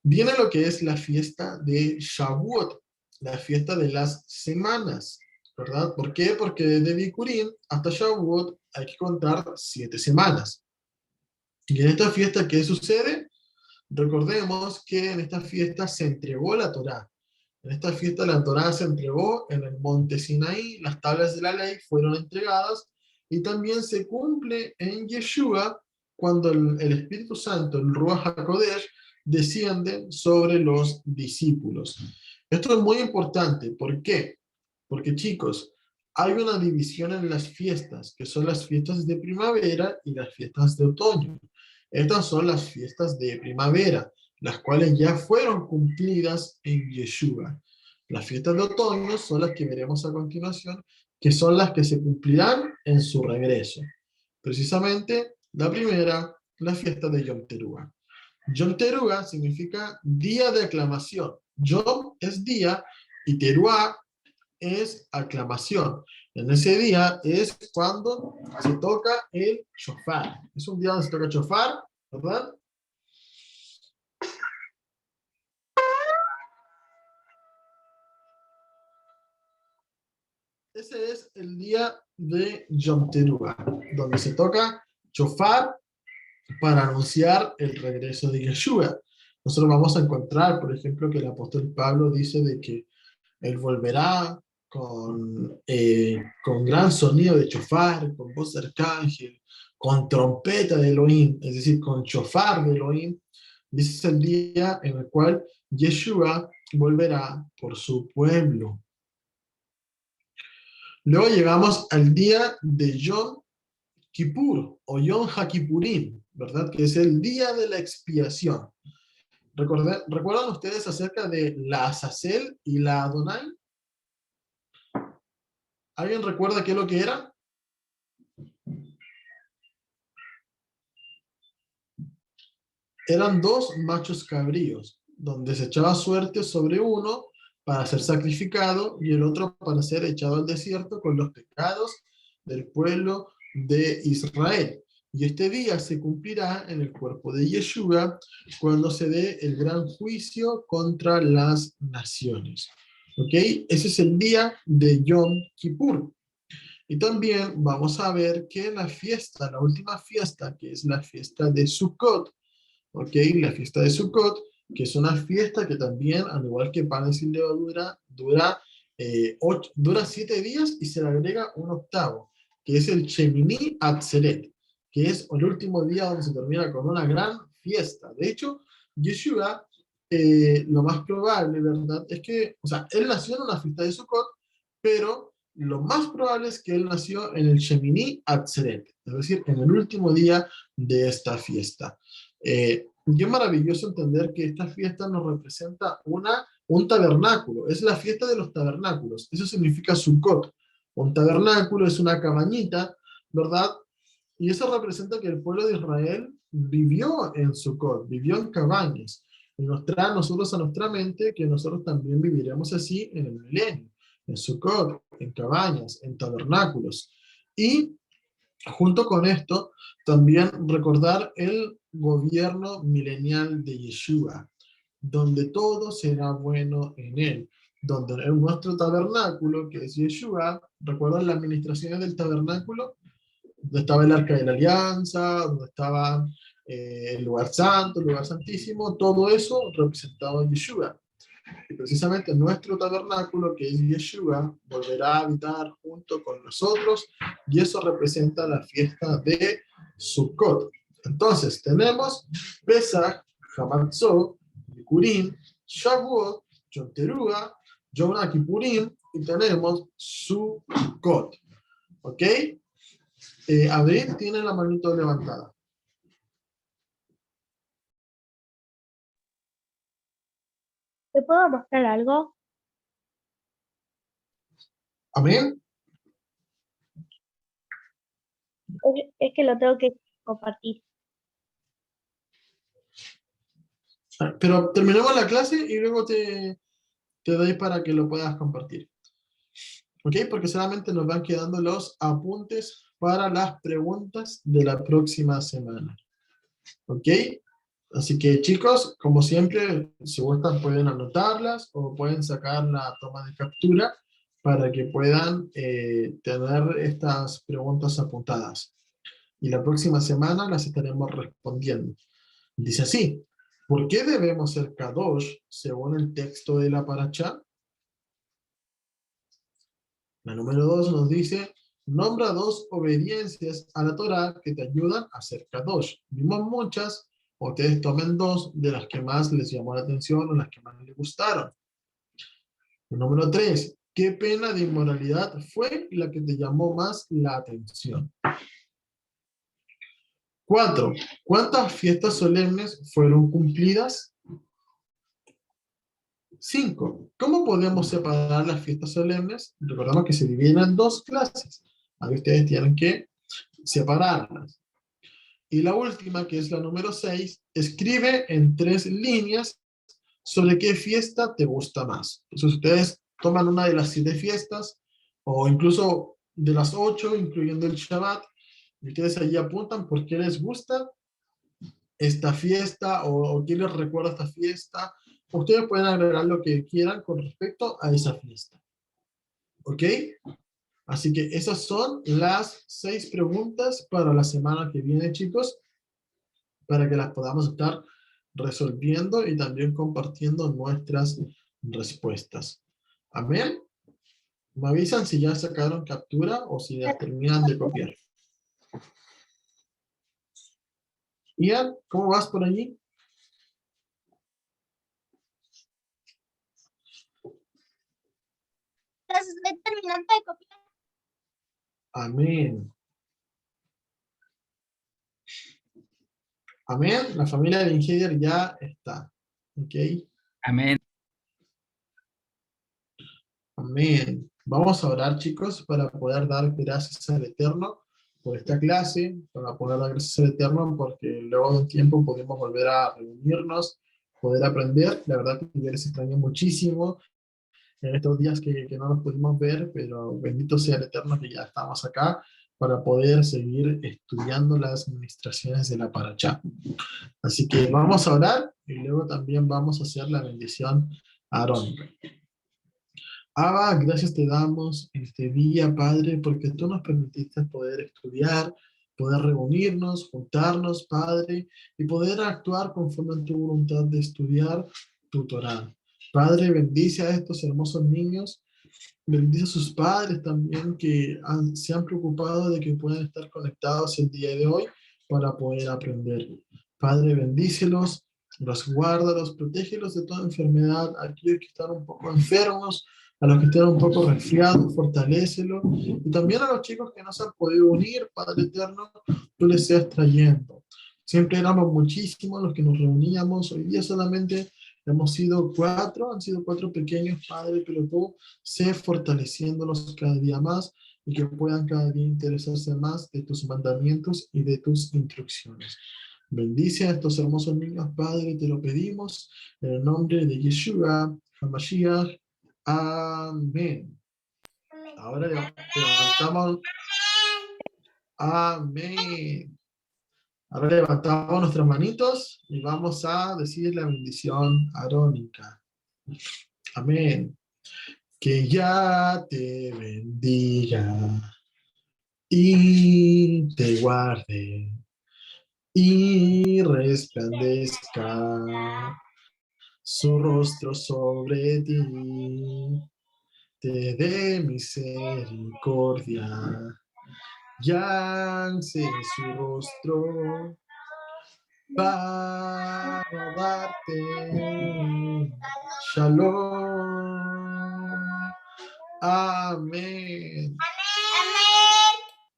viene lo que es la fiesta de Shavuot, la fiesta de las semanas, ¿verdad? ¿Por qué? Porque desde Bikurim hasta Shavuot hay que contar 7 semanas. Y en esta fiesta, ¿qué sucede? Recordemos que en esta fiesta se entregó la Torá. En esta fiesta la Torá se entregó en el monte Sinaí, las tablas de la ley fueron entregadas y también se cumple en Yeshua cuando el Espíritu Santo, el Ruach HaKodesh, desciende sobre los discípulos. Esto es muy importante. ¿Por qué? Porque, chicos, hay una división en las fiestas, que son las fiestas de primavera y las fiestas de otoño. Estas son las fiestas de primavera, las cuales ya fueron cumplidas en Yeshua. Las fiestas de otoño son las que veremos a continuación, que son las que se cumplirán en su regreso. Precisamente, la primera, la fiesta de Yom Teruah. Yom Teruah significa día de aclamación. Yom es día y Teruah es aclamación. En ese día es cuando se toca el shofar. Es un día donde se toca el shofar, ¿verdad? Ese es el día de Yom Teruah, donde se toca shofar para anunciar el regreso de Yeshua. Nosotros vamos a encontrar, por ejemplo, que el apóstol Pablo dice de que Él volverá con gran sonido de chofar, con voz de arcángel, con trompeta de Elohim, es decir, con chofar de Elohim. Y ese es el día en el cual Yeshua volverá por su pueblo. Luego llegamos al día de Yom Kippur o Yom HaKippurim, ¿verdad? Que es el día de la expiación. ¿Recuerdan ustedes acerca de la Azazel y la Adonai? ¿Alguien recuerda qué es lo que era? Eran dos machos cabríos, donde se echaba suerte sobre uno para ser sacrificado y el otro para ser echado al desierto con los pecados del pueblo de Israel. Y este día se cumplirá en el cuerpo de Yeshua cuando se dé el gran juicio contra las naciones. ¿Ok? Ese es el día de Yom Kippur. Y también vamos a ver que la fiesta, la última fiesta, que es la fiesta de Sukkot, ¿ok? La fiesta de Sukkot, que es una fiesta que también, al igual que panes sin levadura, dura 7 días y se le agrega un octavo, que es el Shemini Atzeret, que es el último día donde se termina con una gran fiesta. De hecho, Yeshua, lo más probable, ¿verdad? Es que, o sea, él nació en una fiesta de Sukkot, pero lo más probable es que él nació en el Shemini Atzeret, es decir, en el último día de esta fiesta. Y es maravilloso entender que esta fiesta nos representa un tabernáculo, es la fiesta de los tabernáculos, eso significa Sukkot. Un tabernáculo es una cabañita, ¿verdad? Y eso representa que el pueblo de Israel vivió en Sukkot, vivió en cabañas. Y nos trae a nosotros a nuestra mente que nosotros también viviremos así en el milenio, en Sukkot, en cabañas, en tabernáculos. Y junto con esto, también recordar el gobierno milenial de Yeshua, donde todo será bueno en él, donde en nuestro tabernáculo, que es Yeshua, ¿recuerdan las administraciones del tabernáculo? Donde estaba el arca de la alianza, donde estaba el lugar santo, el lugar santísimo, todo eso representado en Yeshua. Y precisamente nuestro tabernáculo, que es Yeshua, volverá a habitar junto con nosotros, y eso representa la fiesta de Sukkot. Entonces, tenemos Pesach, Hamatzot, Bikurim, Shavuot, Yom Teruah, Yom Kippurim, y tenemos Sukkot. ¿Ok? Abril tiene la manito levantada. ¿Te puedo mostrar algo? ¿Amén? Es que lo tengo que compartir. Pero terminamos la clase y luego te doy para que lo puedas compartir. ¿Ok? Porque solamente nos van quedando los apuntes para las preguntas de la próxima semana. ¿Ok? Así que chicos, como siempre, si gustan pueden anotarlas o pueden sacar la toma de captura para que puedan tener estas preguntas apuntadas. Y la próxima semana las estaremos respondiendo. Dice así: ¿por qué debemos ser Kadosh según el texto de la Parashá? La número 2 nos dice: nombra 2 obediencias a la Torá que te ayudan a ser Kadosh. Vimos muchas, ustedes tomen 2 de las que más les llamó la atención o las que más les gustaron. La número 3, ¿qué pena de inmoralidad fue la que te llamó más la atención? 4, ¿cuántas fiestas solemnes fueron cumplidas? 5, ¿cómo podemos separar las fiestas solemnes? Recordamos que se dividen en 2 clases. Ahí ustedes tienen que separarlas. Y la última, que es la número 6, escribe en 3 líneas sobre qué fiesta te gusta más. Entonces ustedes toman una de las 7 fiestas, o incluso de las 8, incluyendo el Shabbat, y ustedes allí apuntan por qué les gusta esta fiesta o qué les recuerda esta fiesta. Ustedes pueden agregar lo que quieran con respecto a esa fiesta. ¿Ok? Así que esas son las 6 preguntas para la semana que viene, chicos, para que las podamos estar resolviendo y también compartiendo nuestras respuestas. Amén. Me avisan si ya sacaron captura o si ya terminan de copiar. Ian, ¿cómo vas por allí? Las estoy terminando de copiar. Amén. Amén. La familia de Ingider ya está. ¿Ok? Amén. Amén. Vamos a orar, chicos, para poder dar gracias al Eterno por esta clase, para poder dar gracias al Eterno porque luego de un tiempo podemos volver a reunirnos, poder aprender. La verdad que yo les extraño muchísimo en estos días que no nos pudimos ver, pero bendito sea el Eterno que ya estamos acá para poder seguir estudiando las administraciones de la Parashá. Así que vamos a orar y luego también vamos a hacer la bendición a Aarón. Abba, gracias te damos en este día, Padre, porque tú nos permitiste poder estudiar, poder reunirnos, juntarnos, Padre, y poder actuar conforme a tu voluntad de estudiar tu Torá. Padre, bendice a estos hermosos niños, bendice a sus padres también que se han preocupado de que puedan estar conectados el día de hoy para poder aprender. Padre, bendícelos, los guárdalos, protégelos de toda enfermedad, a aquellos que están un poco enfermos, a los que están un poco resfriados, fortalécelos, y también a los chicos que no se han podido unir, Padre Eterno, tú les seas trayendo. Siempre éramos muchísimos los que nos reuníamos, hoy día solamente hemos sido 4, han sido 4 pequeños, Padre, pero tú sé fortaleciéndolos cada día más y que puedan cada día interesarse más de tus mandamientos y de tus instrucciones. Bendice a estos hermosos niños, Padre, te lo pedimos, en el nombre de Yeshua, HaMashiach. Amén. Ahora levantamos. Amén. Ahora levantamos nuestras manitos y vamos a decir la bendición arónica. Amén. Que ya te bendiga y te guarde y resplandezca su rostro sobre ti, te dé misericordia y alce su rostro para darte shalom. Amén.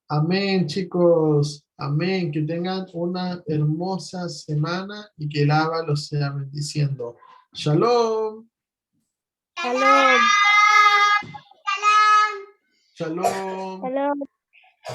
Amén, chicos. Amén. Que tengan una hermosa semana y que el Abba los sea bendiciendo. Shalom. Shalom. Shalom. Shalom.